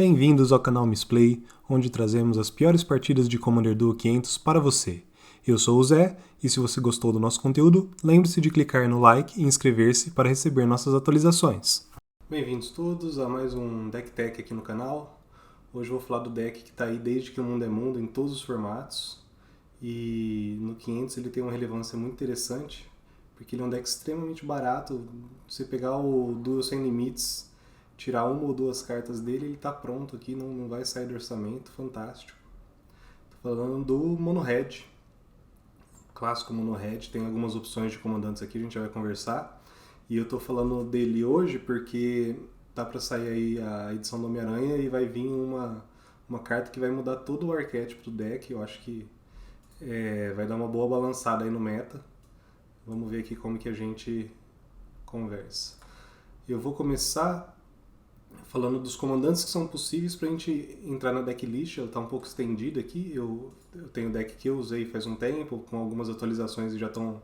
Bem-vindos ao canal Misplay, onde trazemos as piores partidas de Commander Duo 500 para você. Eu sou o Zé, e se você gostou do nosso conteúdo, lembre-se de clicar no like e inscrever-se para receber nossas atualizações. Bem-vindos todos a mais um Deck Tech aqui no canal. Hoje eu vou falar do deck que está aí desde que o mundo é mundo, em todos os formatos. E no 500 ele tem uma relevância muito interessante, porque ele é um deck extremamente barato. Você pegar o Duel Sem Limites, tirar uma ou duas cartas dele, ele está pronto aqui, não vai sair do orçamento, fantástico. Tô falando do Mono Red, clássico Mono Red, tem algumas opções de comandantes aqui, a gente vai conversar. E eu tô falando dele hoje porque tá para sair aí a edição do Homem-Aranha e vai vir uma carta que vai mudar todo o arquétipo do deck. Eu acho que vai dar uma boa balançada aí no meta. Vamos ver aqui como que a gente conversa. Eu vou começar falando dos comandantes que são possíveis para a gente entrar na decklist. Ela está um pouco estendida aqui. Eu tenho o deck que eu usei faz um tempo, com algumas atualizações que já estão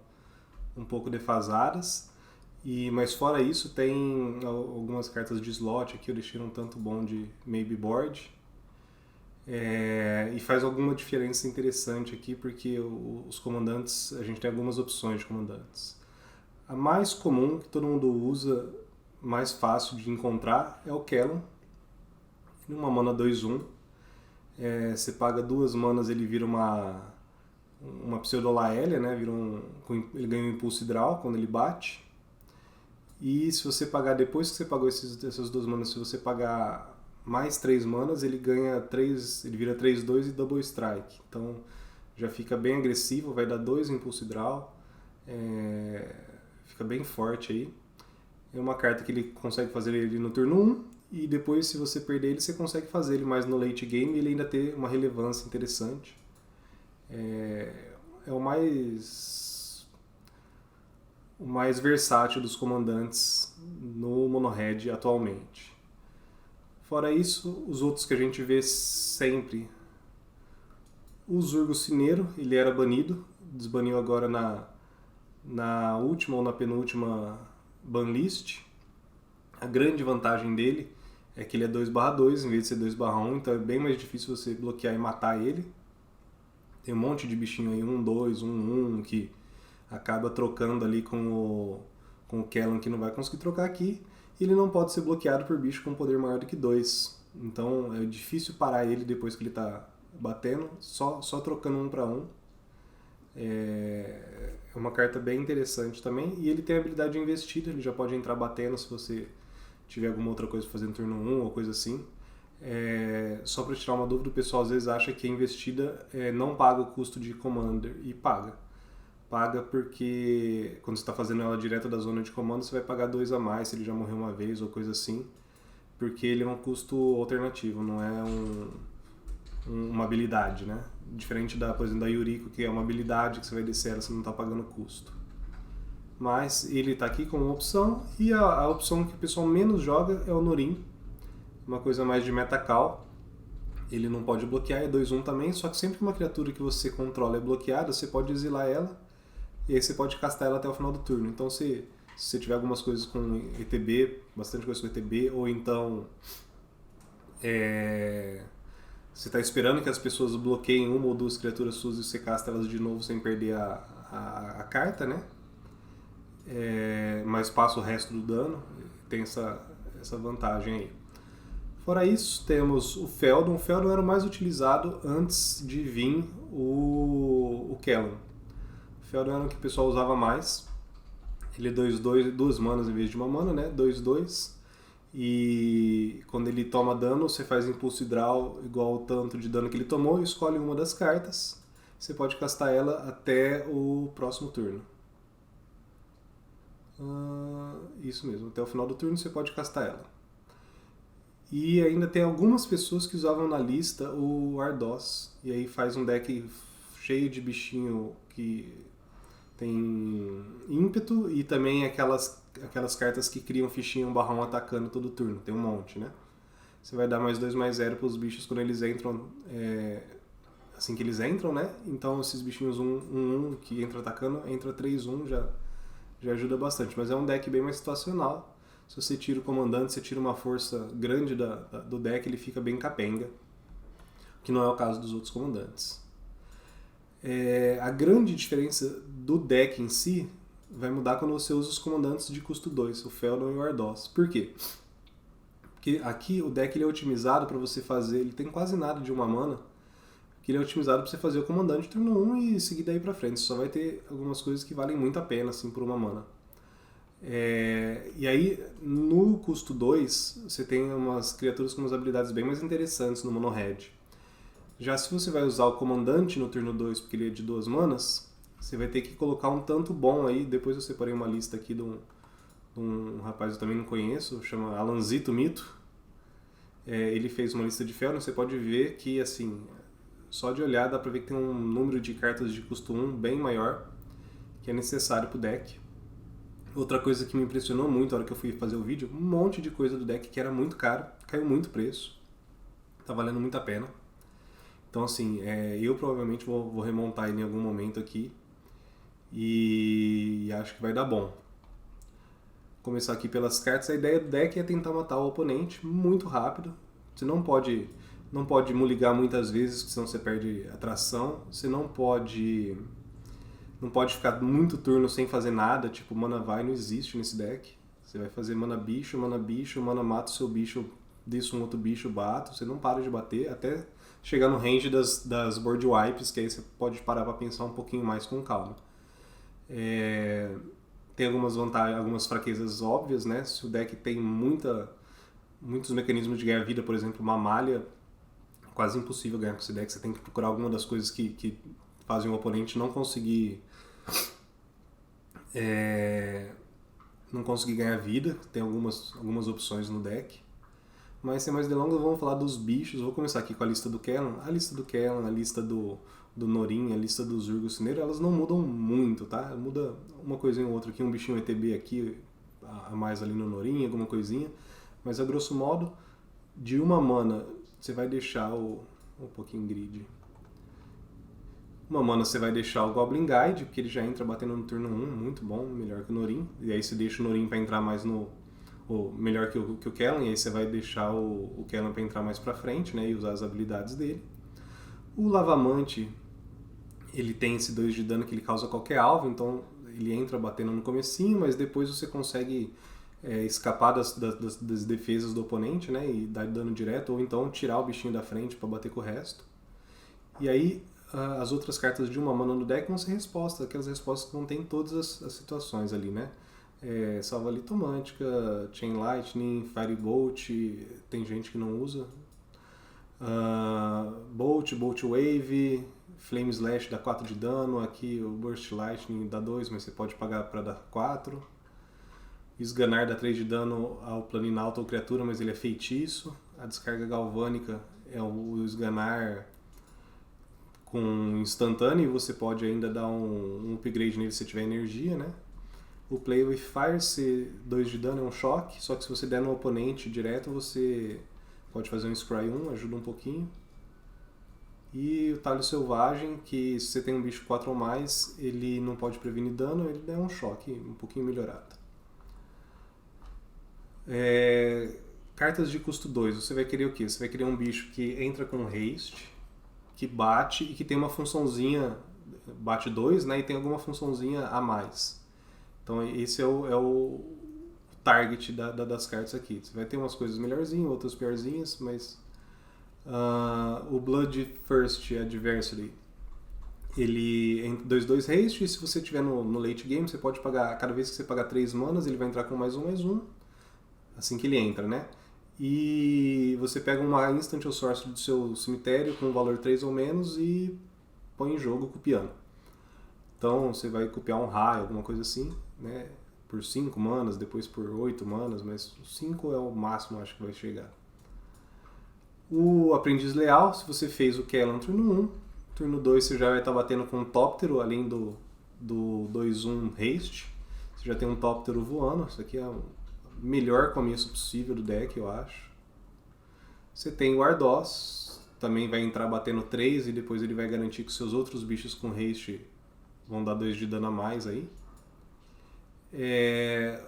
um pouco defasadas. Mas fora isso, tem algumas cartas de slot aqui, eu deixei um tanto bom de Maybe Board. E faz alguma diferença interessante aqui, porque os comandantes, a gente tem algumas opções de comandantes. A mais comum, que todo mundo usa, mais fácil de encontrar, é o Kellan. Uma mana 2/1. Você paga 2 manas, ele vira uma pseudo-Laelia, né? Ele ganha um impulso draw quando ele bate. E se você pagar, depois que você pagou essas 2 manas, se você pagar mais 3 manas, ele vira 3/2 e Double Strike. Então já fica bem agressivo, vai dar 2 impulso draw. Fica bem forte aí. É uma carta que ele consegue fazer ele no turno 1, e depois, se você perder ele, você consegue fazer ele mais no late game e ele ainda ter uma relevância interessante. É o mais versátil dos comandantes no Mono Red atualmente. Fora isso, os outros que a gente vê sempre. O Zurgo Cineiro, ele era banido, desbaniu agora na última ou na penúltima banlist. A grande vantagem dele é que ele é 2/2 em vez de ser 2/1, então é bem mais difícil você bloquear e matar ele. Tem um monte de bichinho aí, 1/2, 1/1, que acaba trocando ali com o Kellan, que não vai conseguir trocar aqui. E ele não pode ser bloqueado por bicho com poder maior do que 2. Então é difícil parar ele depois que ele está batendo, só trocando 1 para 1. É uma carta bem interessante também. E ele tem a habilidade de investida, ele já pode entrar batendo se você tiver alguma outra coisa fazendo turno 1 ou coisa assim. Só para tirar uma dúvida, o pessoal às vezes acha que a investida não paga o custo de Commander, e paga. Paga porque quando você está fazendo ela direto da zona de comando, você vai pagar 2 a mais se ele já morreu uma vez ou coisa assim, porque ele é um custo alternativo, não é uma habilidade, né? Diferente por exemplo, da Yuriko, que é uma habilidade que você vai descer ela, você não está pagando custo. Mas ele está aqui como opção, e a opção que o pessoal menos joga é o Norin, uma coisa mais de meta-call. Ele não pode bloquear, é 2/1 também, só que sempre que uma criatura que você controla é bloqueada, você pode exilar ela, e aí você pode castar ela até o final do turno. Então se você tiver algumas coisas com ETB, bastante coisa com ETB, ou então você está esperando que as pessoas bloqueiem uma ou duas criaturas suas e você casta elas de novo sem perder a carta, né? Mas passa o resto do dano, tem essa vantagem aí. Fora isso, temos o Feldon. O Feldon era o mais utilizado antes de vir o Kellan. O Feldon era o que o pessoal usava mais. Ele é 2/2, 2 manas em vez de uma mana, né? 2/2. E quando ele toma dano, você faz impulso draw igual ao tanto de dano que ele tomou e escolhe uma das cartas. Você pode castar ela até o próximo turno. Isso mesmo, até o final do turno você pode castar ela. E ainda tem algumas pessoas que usavam na lista o Ardos, e aí faz um deck cheio de bichinho que tem ímpeto, e também aquelas cartas que criam fichinha 1/1 atacando todo turno, tem um monte, né? Você vai dar mais 2/0 para os bichos quando eles entram, assim que eles entram, né? Então esses bichinhos 1/1 que entram atacando, entra 3/1, já ajuda bastante, mas é um deck bem mais situacional. Se você tira o comandante, você tira uma força grande do deck, ele fica bem capenga, que não é o caso dos outros comandantes. A grande diferença do deck em si vai mudar quando você usa os comandantes de custo 2, o Feldon e o Ardoss. Por quê? Porque aqui o deck ele é otimizado para você fazer, ele tem quase nada de uma mana, que ele é otimizado para você fazer o comandante turno 1 e seguir daí pra frente. Você só vai ter algumas coisas que valem muito a pena assim, por uma mana. E aí, no custo 2, você tem umas criaturas com umas habilidades bem mais interessantes no Mono Red. Já se você vai usar o comandante no turno 2, porque ele é de 2 manas, você vai ter que colocar um tanto bom aí. Depois eu separei uma lista aqui de um rapaz que eu também não conheço, chama Alanzito Mito. Ele fez uma lista de Feldon, você pode ver que, assim, só de olhar dá pra ver que tem um número de cartas de custo 1 bem maior, que é necessário pro deck. Outra coisa que me impressionou muito na hora que eu fui fazer o vídeo, um monte de coisa do deck que era muito caro, caiu muito o preço, tá valendo muito a pena. Então assim, eu provavelmente vou remontar ele em algum momento aqui e acho que vai dar bom. Começar aqui pelas cartas, a ideia do deck é tentar matar o oponente muito rápido. Você não pode muligar muitas vezes, senão você perde atração. Você não pode ficar muito turno sem fazer nada, tipo mana vai, não existe nesse deck. Você vai fazer mana bicho, mana mata o seu bicho, desce um outro bicho, bato. Você não para de bater até chegar no range das board wipes, que aí você pode parar para pensar um pouquinho mais com calma. Tem algumas vantagens, algumas fraquezas óbvias, né? Se o deck tem muitos mecanismos de ganhar vida, por exemplo, uma malha, quase impossível ganhar com esse deck. Você tem que procurar alguma das coisas que fazem o oponente não conseguir ganhar vida. Tem algumas opções no deck. Mas sem mais delongas, vamos falar dos bichos. Vou começar aqui com a lista do Kellan. A lista do Kellan, a lista do Norin, a lista do Zurgo Cineiro, elas não mudam muito, tá? Muda uma coisinha ou outra aqui, um bichinho ETB aqui, a mais ali no Norin, alguma coisinha. Mas a grosso modo, de uma mana, você vai deixar um pouquinho grid. Uma mana você vai deixar o Goblin Guide, porque ele já entra batendo no turno 1, muito bom, melhor que o Norin. E aí você deixa o Norin para entrar mais melhor que o Kellan, e aí você vai deixar o Kellan para entrar mais pra frente, né, e usar as habilidades dele. O Lavamante, ele tem esse 2 de dano que ele causa a qualquer alvo, então ele entra batendo no comecinho, mas depois você consegue escapar das defesas do oponente, né, e dar dano direto, ou então tirar o bichinho da frente para bater com o resto. E aí as outras cartas de uma mana no deck vão ser respostas, aquelas respostas que contêm todas as situações ali, né? Salva Litomântica, Chain Lightning, Firebolt, tem gente que não usa. Bolt Wave, Flame Slash dá 4 de dano, aqui o Burst Lightning dá 2, mas você pode pagar para dar 4. Esganar dá 3 de dano ao Planinauta ou criatura, mas ele é feitiço. A descarga galvânica é o esganar com instantâneo, e você pode ainda dar um upgrade nele se tiver energia, né? O Play with Fire, se 2 de dano é um choque, só que se você der no oponente direto, você pode fazer um Scry 1, ajuda um pouquinho. E o Talho Selvagem, que se você tem um bicho 4 ou mais, ele não pode prevenir dano, ele é um choque um pouquinho melhorado. Cartas de custo 2, você vai querer o quê? Você vai querer um bicho que entra com haste, que bate e que tem uma funçãozinha, bate 2, né, e tem alguma funçãozinha a mais. Então esse é o target das cartas aqui. Você vai ter umas coisas melhorzinhas, outras piorzinhas, mas o Bloodthirst Adversary, ele é 2/2 haste, e se você tiver no late game, você pode pagar, cada vez que você pagar 3 manas, ele vai entrar com mais um, assim que ele entra, né? E você pega uma instant ou sorcery do seu cemitério com valor 3 ou menos e põe em jogo copiando. Então você vai copiar um raio, alguma coisa assim, né? Por 5 manas, depois por 8 manas, mas 5 é o máximo, acho que vai chegar. O Aprendiz Leal, se você fez o Kellan turno 1, turno 2 você já vai estar batendo com um Tóptero, além do 2/1 haste. Você já tem um Tóptero voando, isso aqui é o melhor começo possível do deck, eu acho. Você tem o Ardoss, também vai entrar batendo 3 e depois ele vai garantir que seus outros bichos com haste vão dar 2 de dano a mais aí.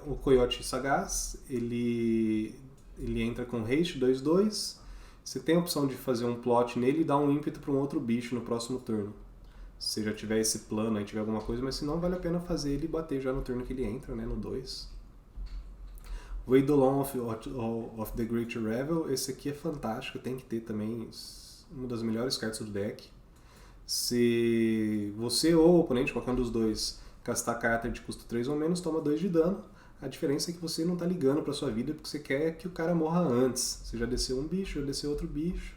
O Coiote Sagaz, ele entra com haste 2/2. Você tem a opção de fazer um plot nele e dar um ímpeto para um outro bicho no próximo turno. Se você já tiver esse plano aí, tiver alguma coisa, mas se não, vale a pena fazer ele bater já no turno que ele entra, né, no 2. O Eidolon of the Great Revel, esse aqui é fantástico, tem que ter também, uma das melhores cartas do deck. Se você ou o oponente, qualquer um dos dois, castar carta de custo 3 ou menos, toma 2 de dano. A diferença é que você não está ligando para sua vida porque você quer que o cara morra antes. Você já desceu um bicho, já desceu outro bicho.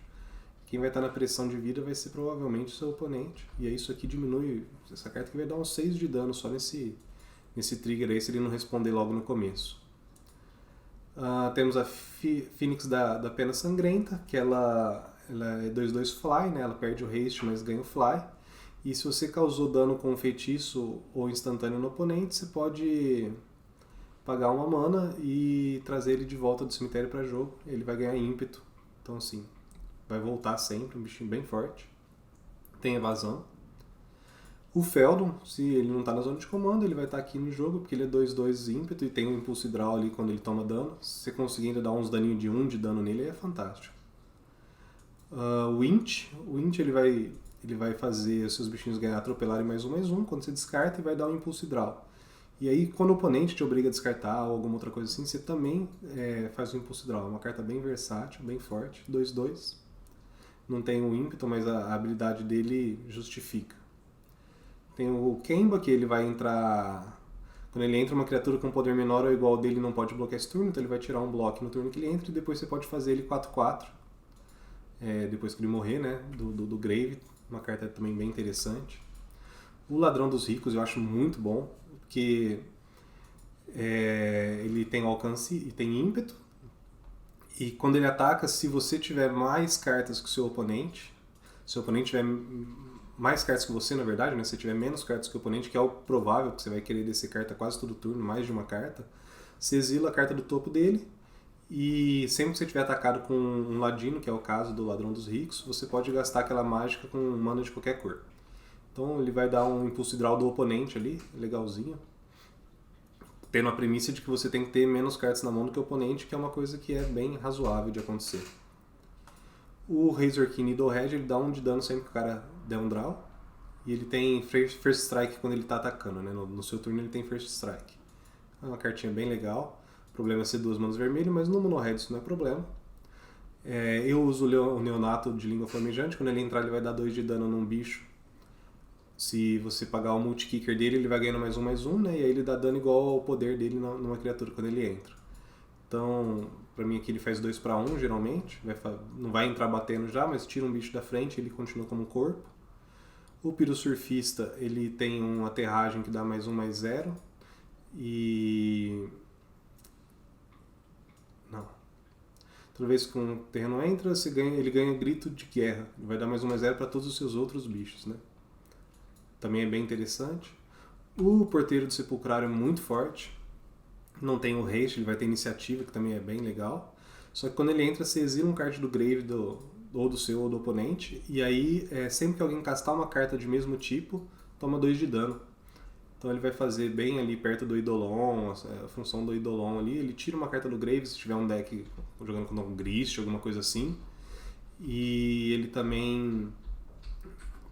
Quem vai estar na pressão de vida vai ser provavelmente o seu oponente. E aí isso aqui diminui. Essa carta aqui vai dar uns 6 de dano só nesse trigger aí, se ele não responder logo no começo. Temos a Fênix da Pena Sangrenta, que ela é 2/2 fly, né? Ela perde o haste, mas ganha o fly. E se você causou dano com um feitiço ou instantâneo no oponente, você pode pagar uma mana e trazer ele de volta do cemitério para jogo. Ele vai ganhar ímpeto. Então assim, vai voltar sempre, um bichinho bem forte. Tem evasão. O Feldon, se ele não está na zona de comando, ele vai estar aqui no jogo, porque ele é 2/2 ímpeto e tem um impulso hidral ali quando ele toma dano. Se você conseguir ainda dar uns daninhos de 1 de dano nele, é fantástico. O Int ele vai fazer os seus bichinhos ganhar atropelarem +1/+1 quando você descarta e vai dar um impulso hidral. E aí, quando o oponente te obriga a descartar ou alguma outra coisa assim, você também faz o impulso hidral. É uma carta bem versátil, bem forte, 2/2. Não tem o ímpeto, mas a habilidade dele justifica. Tem o Kemba, que ele vai entrar... Quando ele entra, uma criatura com poder menor ou igual dele não pode bloquear esse turno, então ele vai tirar um bloco no turno que ele entra e depois você pode fazer ele 4/4. Depois que ele morrer, né? Do Grave. Uma carta também bem interessante. O Ladrão dos Ricos eu acho muito bom, porque ele tem alcance e tem ímpeto. E quando ele ataca, se você tiver mais cartas que o seu oponente tiver mais cartas que você, na verdade, né? Se tiver menos cartas que o oponente, que é o provável, que você vai querer descer carta quase todo turno, mais de uma carta, você exila a carta do topo dele. E sempre que você tiver atacado com um ladino, que é o caso do Ladrão dos Ricos, você pode gastar aquela mágica com mana de qualquer cor. Então ele vai dar um impulso hidral do oponente ali, legalzinho. Tendo a premissa de que você tem que ter menos cartas na mão do que o oponente, que é uma coisa que é bem razoável de acontecer. O Razorkin Needlehead, ele dá 1 de dano sempre que o cara der um draw. E ele tem First Strike quando ele está atacando, né? No seu turno ele tem First Strike. É uma cartinha bem legal. O problema é ser 2 manas vermelhas, mas no Mono Red isso não é problema. Eu uso o Neonato de Língua Flamejante. Quando ele entrar, ele vai dar 2 de dano num bicho. Se você pagar o multi-kicker dele, ele vai ganhando +1/+1, né? E aí ele dá dano igual ao poder dele numa criatura quando ele entra. Então, pra mim aqui ele faz 2/1, geralmente. Não vai entrar batendo já, mas tira um bicho da frente e ele continua como corpo. O Pirosurfista, ele tem uma aterragem que dá +1/+0. E... Não. Toda vez que um terreno entra, ele ganha grito de guerra. Ele vai dar +1/+0 para todos os seus outros bichos, né? Também é bem interessante. O Porteiro do Sepulcrário é muito forte. Não tem o haste, ele vai ter iniciativa, que também é bem legal. Só que quando ele entra, você exila um card do grave ou do seu ou do oponente. E aí, sempre que alguém castar uma carta de mesmo tipo, toma 2 de dano. Então ele vai fazer bem ali perto do Eidolon, a função do Eidolon ali. Ele tira uma carta do grave se tiver um deck jogando com um Grist, alguma coisa assim. E ele também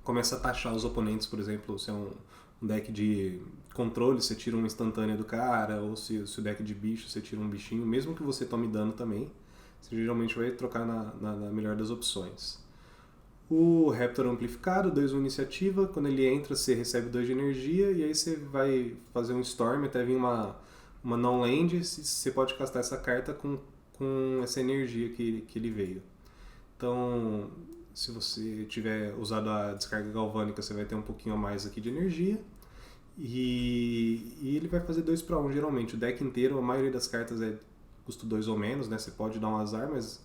começa a taxar os oponentes, por exemplo, se é um deck de controle, você tira uma instantânea do cara, ou se o deck de bicho, você tira um bichinho, mesmo que você tome dano também, você geralmente vai trocar na melhor das opções. O Raptor Amplificado, 2 iniciativa, quando ele entra você recebe 2 de energia, e aí você vai fazer um Storm até vir uma non-land, você pode castar essa carta com essa energia que ele veio. Então, se você tiver usado a descarga galvânica, você vai ter um pouquinho a mais aqui de energia. E ele vai fazer 2/1 geralmente. O deck inteiro, a maioria das cartas é custo 2 ou menos, né? Você pode dar um azar, mas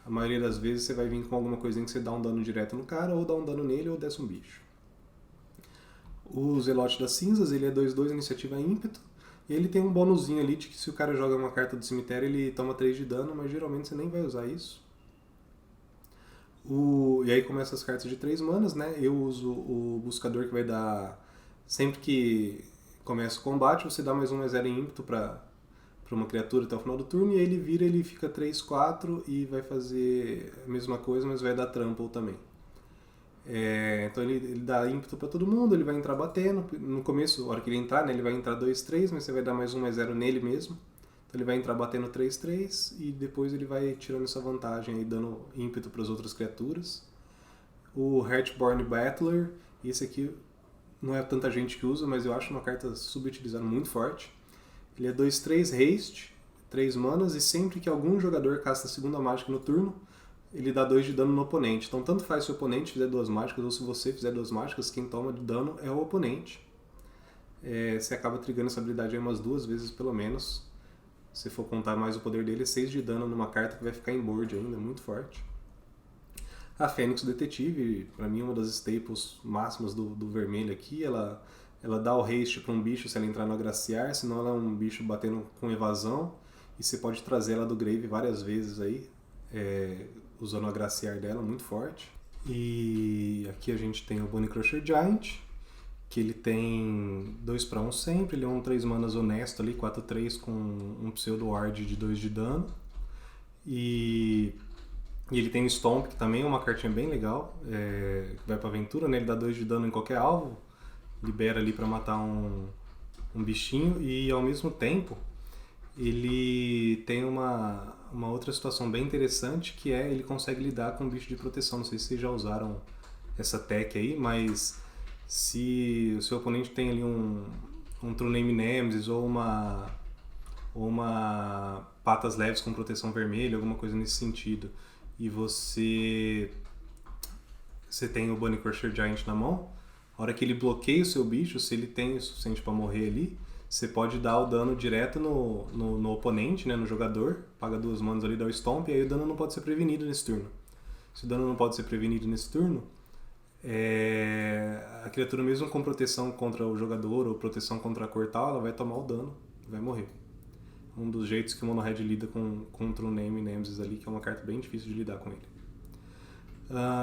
a maioria das vezes você vai vir com alguma coisinha que você dá um dano direto no cara, ou dá um dano nele, ou desce um bicho. O Zelote das Cinzas, ele é 2/2 iniciativa ímpeto. E ele tem um bônusinho ali de que se o cara joga uma carta do cemitério, ele toma 3 de dano, mas geralmente você nem vai usar isso. E aí começa as cartas de 3 manas, né? Eu uso o Buscador, que vai dar... Sempre que começa o combate, você dá mais 0 em ímpeto pra uma criatura até o final do turno, e aí ele vira, ele fica 3/4 e vai fazer a mesma coisa, mas vai dar trample também. Então ele dá ímpeto pra todo mundo, ele vai entrar batendo. No começo, na hora que ele entrar, né, ele vai entrar 2/3, mas você vai dar mais 0 nele mesmo. Então ele vai entrar batendo 3/3 e depois ele vai tirando essa vantagem aí, dando ímpeto para as outras criaturas. O Heartborn Battler, esse aqui não é tanta gente que usa, mas eu acho uma carta subutilizada muito forte. Ele é 2/3 haste, 3 manas, e sempre que algum jogador casta a segunda mágica no turno, ele dá 2 de dano no oponente. Então tanto faz se o oponente fizer 2 mágicas ou se você fizer 2 mágicas, quem toma de dano é o oponente. Você acaba trigando essa habilidade aí umas 2 vezes pelo menos. Se for contar mais o poder dele, é 6 de dano numa carta que vai ficar em board ainda, muito forte. A Fênix Detetive, pra mim é uma das staples máximas do vermelho aqui. Ela dá o haste pra um bicho se ela entrar no agraciar, senão ela é um bicho batendo com evasão. E você pode trazer ela do grave várias vezes aí, usando o agraciar dela, muito forte. E aqui a gente tem o Bone Crusher Giant, que ele tem 2/1 sempre, ele é um 3 manas honesto ali, 4/3 com um pseudo ward de 2 de dano. E ele tem o Stomp, que também é uma cartinha bem legal, que vai pra aventura, né? Ele dá 2 de dano em qualquer alvo, libera ali pra matar um bichinho, e ao mesmo tempo ele tem uma outra situação bem interessante, que é ele consegue lidar com bicho de proteção. Não sei se vocês já usaram essa tech aí, mas se o seu oponente tem ali um True Name Nemesis ou uma patas leves com proteção vermelha, alguma coisa nesse sentido, e você tem o Bone Crusher Giant na mão, a hora que ele bloqueia o seu bicho, se ele tem o suficiente para morrer ali, você pode dar o dano direto no oponente, né, no jogador, paga 2 manas ali, dá o Stomp, e aí o dano não pode ser prevenido nesse turno. Se o dano não pode ser prevenido nesse turno, a criatura, mesmo com proteção contra o jogador ou proteção contra a cor tal, ela vai tomar o dano, vai morrer. Um dos jeitos que o Mono Red lida contra o Name Nemesis ali, que é uma carta bem difícil de lidar com ele.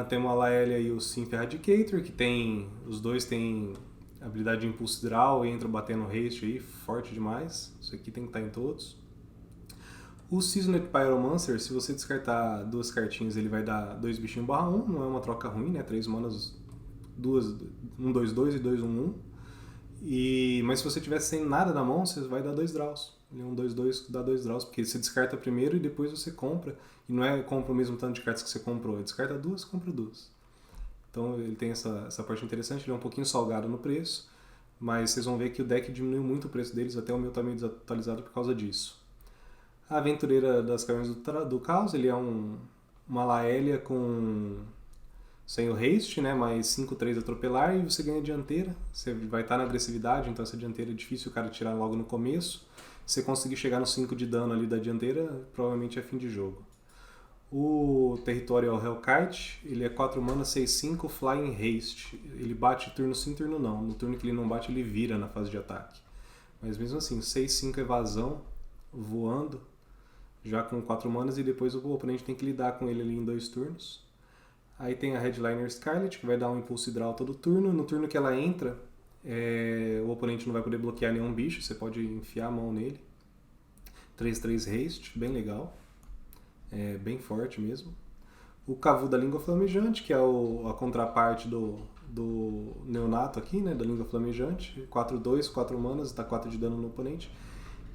Tem uma Laelia e o Synth Eradicator, que os dois têm habilidade de Impulse Draw e entra batendo haste aí, forte demais. Isso aqui tem que estar em todos. O Seasoned Pyromancer, se você descartar 2 cartinhas, ele vai dar 2 bichinhos /1, não é uma troca ruim, né? 3 manas, 1/2/2 e 2/1/1. Mas se você tiver sem nada na mão, você vai dar 2 draws. Ele é um 2/2 que dá 2 draws, porque você descarta primeiro e depois você compra. E não é compra o mesmo tanto de cartas que você comprou, descarta 2, compra 2. Então ele tem essa parte interessante, ele é um pouquinho salgado no preço, mas vocês vão ver que o deck diminuiu muito o preço deles, até o meu tá meio desatualizado por causa disso. A Aventureira das Cavernas do Caos, ele é uma Laelia sem o haste, né, mais 5/3 atropelar, e você ganha dianteira. Você vai estar na agressividade, então essa dianteira é difícil o cara tirar logo no começo. Se você conseguir chegar no 5 de dano ali da dianteira, provavelmente é fim de jogo. O Territorial Hellkite, ele é 4 mana, 6/5, Flying Haste. Ele bate turno sim, turno não. No turno que ele não bate, ele vira na fase de ataque. Mas mesmo assim, 6/5 evasão, voando, já com 4 manas, e depois o oponente tem que lidar com ele ali em 2 turnos. Aí tem a Headliner Scarlet, que vai dar um Impulse Draw todo turno. No turno que ela entra, o oponente não vai poder bloquear nenhum bicho, você pode enfiar a mão nele. 3/3 haste, bem legal. Bem forte mesmo. O Kavu da Língua Flamejante, que é a contraparte do Neonato aqui, né, da Língua Flamejante. 4/2, 4 manas, dá 4 de dano no oponente.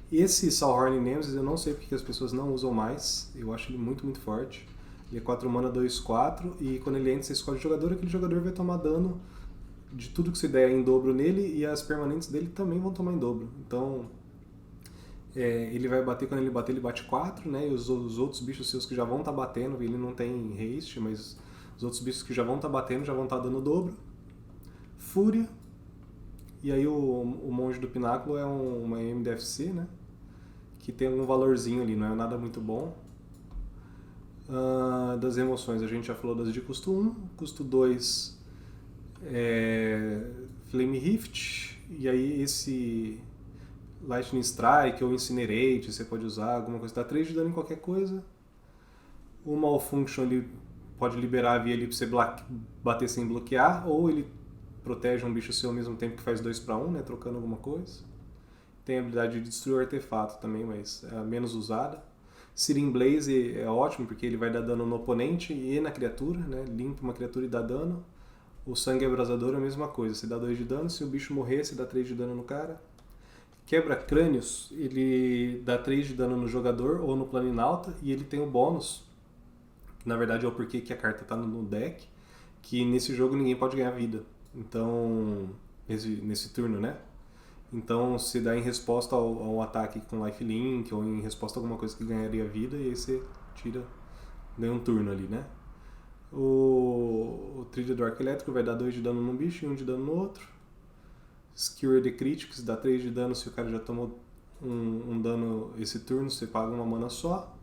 Esse Saulhorn Nemesis eu não sei porque as pessoas não usam mais, eu acho ele muito, muito forte. Ele é 4 mana, 2/4, e quando ele entra você escolhe o jogador, aquele jogador vai tomar dano de tudo que você der em dobro nele, e as permanentes dele também vão tomar em dobro. Então ele vai bater, quando ele bate 4, né? E os outros bichos seus que já vão estar batendo, ele não tem haste, mas os outros bichos que já vão estar batendo já vão estar dando dobro. Fúria. E aí o Monge do Pináculo é uma MDFC, né? Que tem algum valorzinho ali, não é nada muito bom. Das emoções, a gente já falou das de custo 1. Custo 2 Flame Rift. E aí esse Lightning Strike ou Incinerate, você pode usar alguma coisa, dá 3 de dano em qualquer coisa. O Malfunction ele pode liberar a via ali pra você bater sem bloquear, ou ele protege um bicho seu ao mesmo tempo que faz 2 para 1, né? Trocando alguma coisa. Tem a habilidade de destruir o artefato também, mas é a menos usada. Searing Blaze é ótimo porque ele vai dar dano no oponente e na criatura, né? Limpa uma criatura e dá dano. O Sangue Abrasador é a mesma coisa, você dá 2 de dano, se o bicho morrer, você dá 3 de dano no cara. Quebra-crânios, ele dá 3 de dano no jogador ou no Planinauta, e ele tem o bônus, que na verdade é o porquê que a carta está no deck, que nesse jogo ninguém pode ganhar vida. Então, nesse turno, né? Então, se dá em resposta ao ataque com lifelink, ou em resposta a alguma coisa que ganharia vida, e aí você ganha um turno ali, né? O Trilha do Arco Elétrico vai dar 2 de dano num bicho e 1 de dano no outro. Skewer the Critics dá 3 de dano se o cara já tomou um dano esse turno, você paga uma mana só.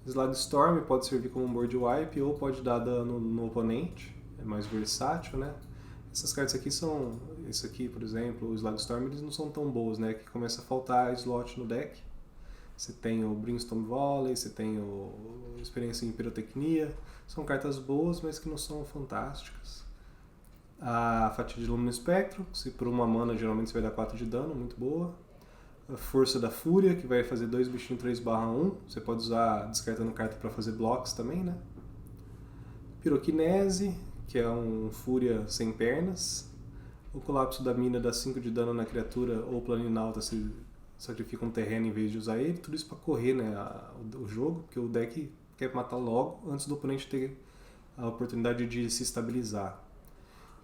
Slag Storm pode servir como um board wipe ou pode dar dano no oponente, é mais versátil, né? Essas cartas aqui são, esse aqui por exemplo, o Slag Storm, eles não são tão boas, né? Que começa a faltar slot no deck. Você tem o Brimstone Volley, você tem o Experiência em Pirotecnia, são cartas boas, mas que não são fantásticas. A Fatia de Lumino Espectro, se por uma mana geralmente você vai dar 4 de dano, muito boa. A Força da Fúria, que vai fazer 2 bichinhos 3/1, você pode usar descartando carta para fazer blocos também, né? Piroquinese, que é um Fúria sem pernas. O Colapso da Mina dá 5 de dano na criatura ou Planinauta se sacrifica um terreno em vez de usar ele. Tudo isso para correr, né, o jogo, porque o deck quer matar logo antes do oponente ter a oportunidade de se estabilizar.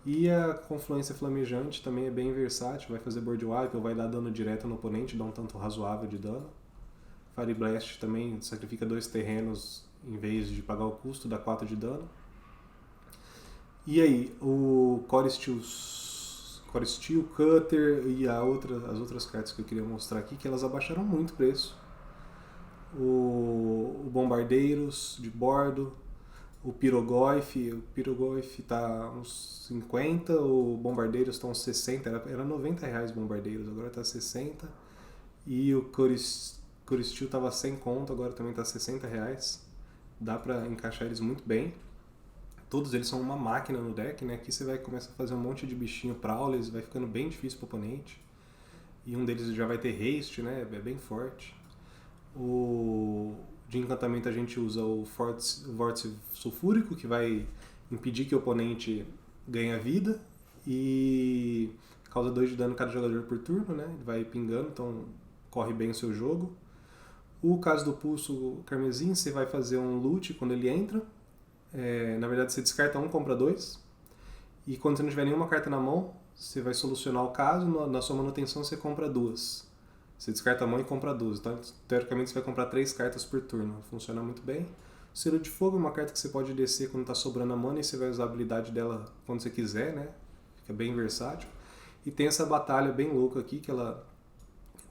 E a Confluência Flamejante também é bem versátil, vai fazer board wipe ou vai dar dano direto no oponente, dá um tanto razoável de dano. Fire Blast também sacrifica 2 terrenos em vez de pagar o custo, dá 4 de dano. E aí, o Core Steel Cutter e as outras cartas que eu queria mostrar aqui, que elas abaixaram muito o preço. O Bombardeiros de bordo, o Pyrogoyf está uns 50, o Bombardeiros está uns 60, era 90 reais Bombardeiros, agora está 60. E o Core Steel estava 100 conto, agora também está 60 reais. Dá para encaixar eles muito bem. Todos eles são uma máquina no deck, né? Aqui você vai começar a fazer um monte de bichinho Prowlers, vai ficando bem difícil pro oponente. E um deles já vai ter haste, né? É bem forte. De encantamento a gente usa o Vórtice Sulfúrico, que vai impedir que o oponente ganhe vida e causa 2 de dano cada jogador por turno, né? Ele vai pingando, então corre bem o seu jogo. O caso do Pulso Carmesim, você vai fazer um loot quando ele entra. Na verdade, você descarta um, compra 2. E quando você não tiver nenhuma carta na mão, você vai solucionar o caso. Na sua manutenção, você compra 2. Você descarta a mão e compra 2. Então, teoricamente, você vai comprar 3 cartas por turno. Funciona muito bem. O Selo de Fogo é uma carta que você pode descer quando está sobrando a mana e você vai usar a habilidade dela quando você quiser, né? Fica bem versátil. E tem essa batalha bem louca aqui, que ela...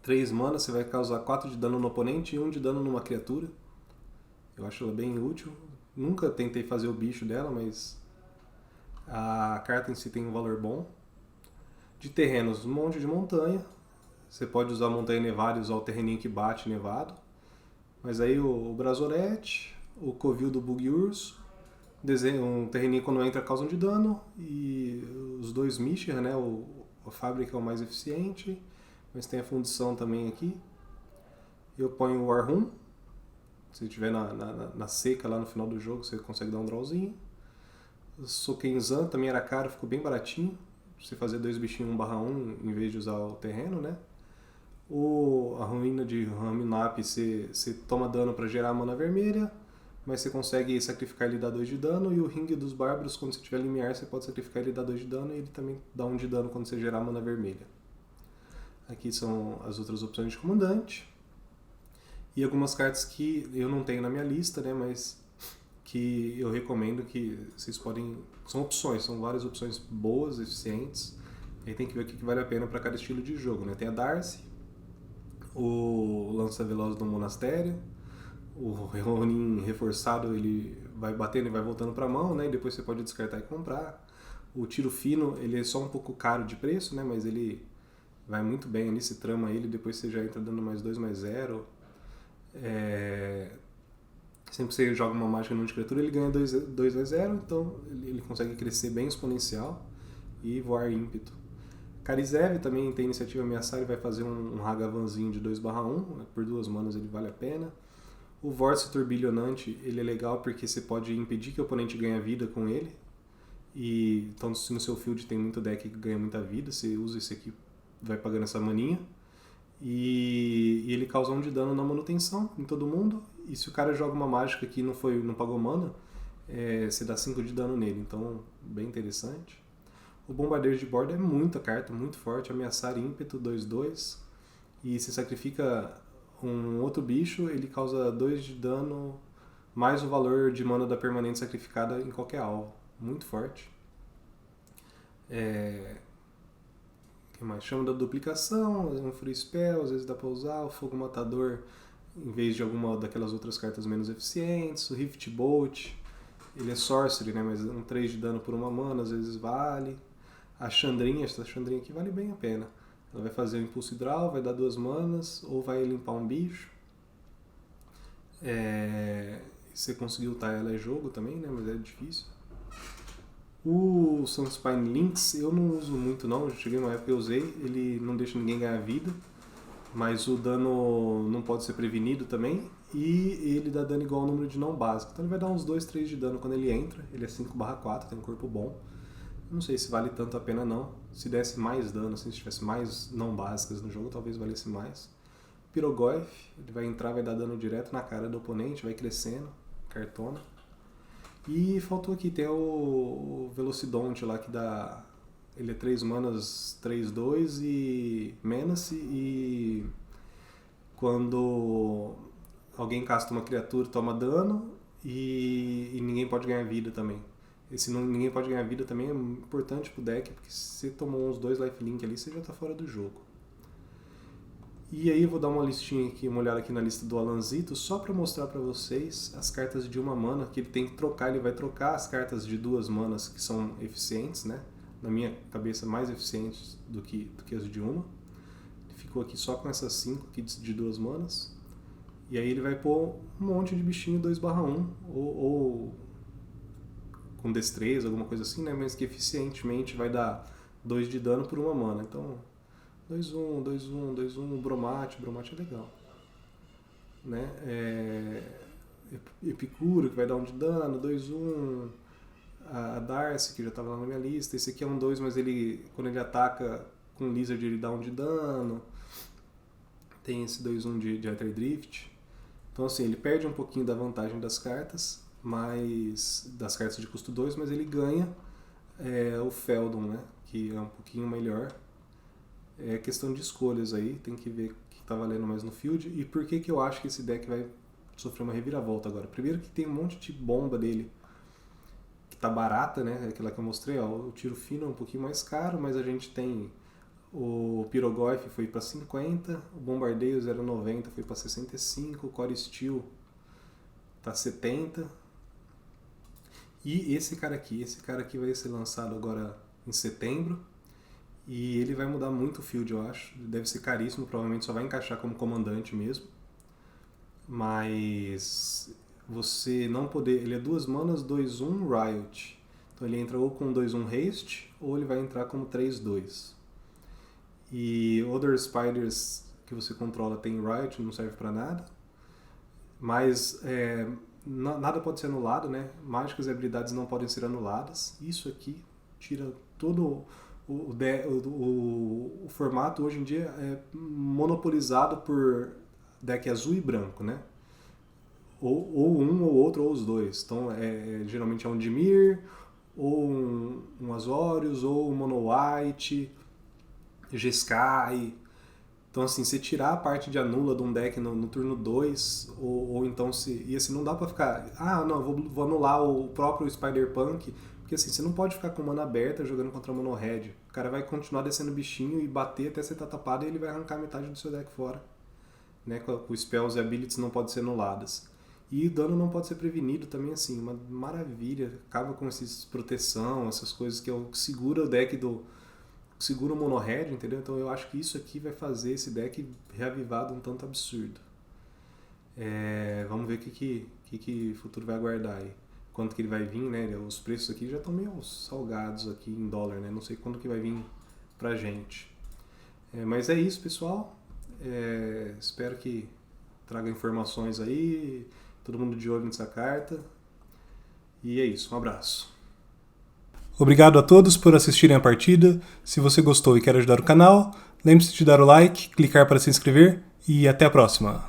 3 manas, você vai causar 4 de dano no oponente e 1 de dano numa criatura. Eu acho ela bem útil. Nunca tentei fazer o bicho dela, mas a carta em si tem um valor bom. De terrenos, um monte de montanha. Você pode usar a montanha nevada e usar o terreninho que bate nevado. Mas aí o Brazorete, o Covil do Bug-Urso, um terreninho quando entra causa de dano, e os 2 Mishra, né? A fábrica é o mais eficiente, mas tem a fundição também aqui. Eu ponho o Warhun. Se estiver na seca lá no final do jogo, você consegue dar um drawzinho. O Sokenzan também era caro, ficou bem baratinho. Você fazer 2 bichinhos 1/1 em vez de usar o terreno, né? A ruína de Raminap, você toma dano para gerar a mana vermelha, mas você consegue sacrificar ele e dar 2 de dano. E o Ringue dos Bárbaros, quando você tiver limiar, você pode sacrificar ele e dar 2 de dano, e ele também dá 1 de dano quando você gerar a mana vermelha. Aqui são as outras opções de comandante. E algumas cartas que eu não tenho na minha lista, né, mas que eu recomendo que vocês podem... São opções, são várias opções boas, eficientes. E aí tem que ver o que vale a pena para cada estilo de jogo, né? Tem a Darcy, o Lança-Veloz do Monastério, o Ronin reforçado, ele vai batendo e vai voltando para a mão, né? E depois você pode descartar e comprar. O Tiro Fino, ele é só um pouco caro de preço, né? Mas ele vai muito bem ali, se trama ele, depois você já entra dando +2/0. Sempre que você joga uma mágica no de criatura, ele ganha 2/0, então ele consegue crescer bem exponencial. e Voar Ímpeto. Karizev também tem iniciativa ameaçar, ele vai fazer um Hagavanzinho de 2/1, por 2 manas ele vale a pena. O Vórtice Turbilhonante, ele é legal porque você pode impedir que o oponente ganhe vida com ele. E então se no seu field tem muito deck que ganha muita vida, você usa esse aqui, vai pagando essa maninha. E ele causa 1 de dano na manutenção em todo mundo. E se o cara joga uma mágica que não pagou mana, você dá 5 de dano nele, então bem interessante. O Bombardeiro de Borda é muita carta, muito forte, ameaçar ímpeto 2/2. E se sacrifica um outro bicho, ele causa 2 de dano mais o valor de mana da permanente sacrificada em qualquer alvo. Muito forte. Que mais? Chama da duplicação, um free spell, às vezes dá pra usar. O Fogo Matador em vez de alguma daquelas outras cartas menos eficientes. O Rift Bolt, ele é sorcery, né? Mas um 3 de dano por 1 mana às vezes vale. A Chandrinha, essa Chandrinha aqui vale bem a pena. Ela vai fazer o Impulse Draw, vai dar 2 manas, ou vai limpar um bicho. Se você conseguir ultar ela é jogo também, né? Mas é difícil. O Sunspine Lynx eu não uso muito não, eu cheguei numa época que eu usei, ele não deixa ninguém ganhar vida, mas o dano não pode ser prevenido também, e ele dá dano igual ao número de não básico, então ele vai dar uns 2, 3 de dano quando ele entra, ele é 5/4, tem um corpo bom. Não sei se vale tanto a pena não, se desse mais dano, assim, se tivesse mais não básicas no jogo, talvez valesse mais. Pyrogoyf, ele vai entrar, vai dar dano direto na cara do oponente, vai crescendo, cartona. E faltou aqui, tem o Velocidonte lá que dá... Ele é 3 manas, 3/2 e Menace, e quando alguém casta uma criatura toma dano e ninguém pode ganhar vida também. Esse ninguém pode ganhar vida também é importante pro deck, porque se você tomou uns 2 lifelink ali, você já tá fora do jogo. E aí eu vou dar uma listinha aqui, uma olhada aqui na lista do Alanzito, só para mostrar para vocês as cartas de 1 mana, que ele tem que trocar, ele vai trocar as cartas de 2 manas que são eficientes, né? Na minha cabeça, mais eficientes do que as de 1. Ele ficou aqui só com essas 5 aqui de 2 manas. E aí ele vai pôr um monte de bichinho 2/1, ou com destreza, alguma coisa assim, né? Mas que eficientemente vai dar 2 de dano por 1 mana. Então... 2/1, 2/1, 2/1, Bromate é legal. Né? Epicuro, que vai dar 1 de dano, 2/1. A Darcy, que já estava lá na minha lista. Esse aqui é um 2, mas ele, quando ele ataca com Lizard, ele dá 1 de dano. Tem esse 2/1 de Aether Drift. Então, assim, ele perde um pouquinho da vantagem das cartas, das cartas de custo 2, mas ele ganha o Feldon, né? Que é um pouquinho melhor. É questão de escolhas aí, tem que ver o que tá valendo mais no field. E por que eu acho que esse deck vai sofrer uma reviravolta agora? Primeiro que tem um monte de bomba dele que tá barata, né? Aquela que eu mostrei, ó. O Tiro Fino é um pouquinho mais caro, mas a gente tem o Pyrogoyf foi para 50, o Bombardeio 0,90 foi para 65, o Core Steel tá 70. E esse cara aqui vai ser lançado agora em setembro. E ele vai mudar muito o field, eu acho. Deve ser caríssimo, provavelmente só vai encaixar como comandante mesmo. Mas você não poder... Ele é 2 manas, 2/1 Riot. Então ele entra ou com 2/1 Haste, ou ele vai entrar como 3/2. E Other Spiders que você controla tem Riot, não serve pra nada. Mas nada pode ser anulado, né? Mágicas e habilidades não podem ser anuladas. Isso aqui tira todo... O formato hoje em dia é monopolizado por deck azul e branco, né? Ou um ou outro, ou os dois. Então, geralmente é um Dimir, ou um Azorius, ou um Mono White, Jeskai. Então, assim, você tirar a parte de anula de um deck no turno 2, ou então e assim, não dá pra ficar... Ah, não, vou anular o próprio Spider-Punk... Porque assim, você não pode ficar com mana aberta jogando contra Mono Red. O cara vai continuar descendo bichinho e bater até você estar tapado e ele vai arrancar metade do seu deck fora. Né? Com spells e abilities não podem ser anuladas. E o dano não pode ser prevenido também, assim, uma maravilha. Acaba com esses proteção, essas coisas que segura o deck segura o Mono Red, entendeu? Então eu acho que isso aqui vai fazer esse deck reavivado um tanto absurdo. Vamos ver o que o futuro vai aguardar aí. quanto que ele vai vir, né? Os preços aqui já estão meio salgados aqui em dólar, né? Não sei quanto que vai vir pra gente. Mas é isso, pessoal. Espero que traga informações aí, todo mundo de olho nessa carta. E é isso, um abraço. Obrigado a todos por assistirem a partida. Se você gostou e quer ajudar o canal, lembre-se de dar o like, clicar para se inscrever e até a próxima.